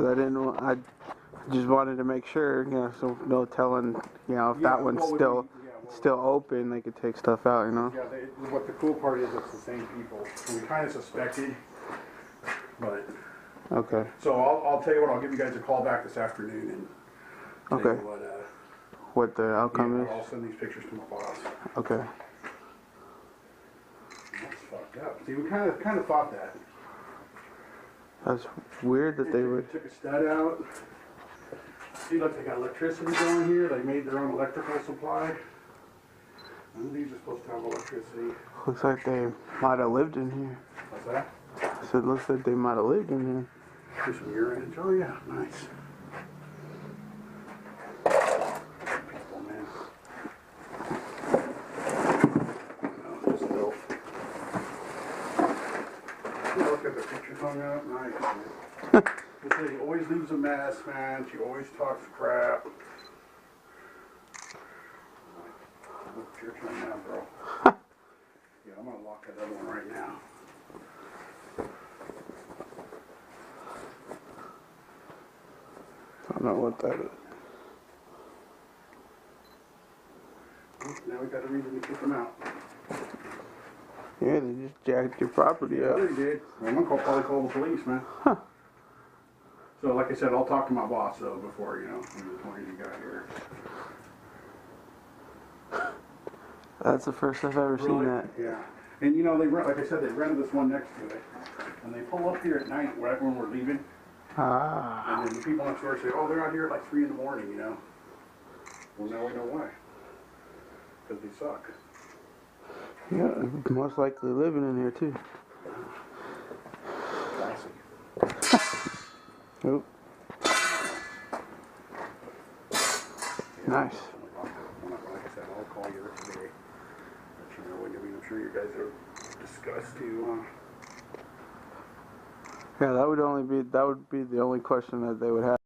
Because I didn't want, I just wanted to make sure, you know, so no telling, you know, if Yeah, that one's what would still be- yeah, what would- still open, they could take stuff out, you know. Yeah, what the cool part is, it's the same people. We kind of suspected, but Okay. so I'll tell you what. I'll give you guys a call back this afternoon and tell Okay. you What the outcome yeah, is? I'll send these pictures to my boss. Okay. That's fucked up. See, we kind of thought that. That's weird that they would. Took a stud out. See, look, they got electricity going here. They made their own electrical supply. None of these are supposed to have electricity. Looks like they might have lived in here. What's that? I said, looks like they might have lived in here. Here's some urine. Oh yeah, nice. People, man. Oh, just filth. Look at the pictures hung up. Nice, man. This lady always leaves a mess, man. She always talks crap. It's your turn now, bro. Yeah, I'm gonna lock that other one right now. I don't know what that is. Now we got a reason to kick them out. Yeah, they just jacked your property Yeah, up. they did. Well, I'm gonna probably call the police, man. Huh. So, like I said, I'll talk to my boss though before you got here. That's the first I've ever seen that. Yeah. And you know, like I said, they rented this one next to it, and they pull up here at night right when we're leaving, Ah. and then the people next door say, "Oh, they're out here at like 3 in the morning," you know. Well, now we know why. Because they suck. Yeah, most likely living in here too. Classy. Oop. Nice. Like I said, I'll call you today. Let you know. I mean, I'm sure you guys are disgusted too. Yeah, that would be the only question that they would have.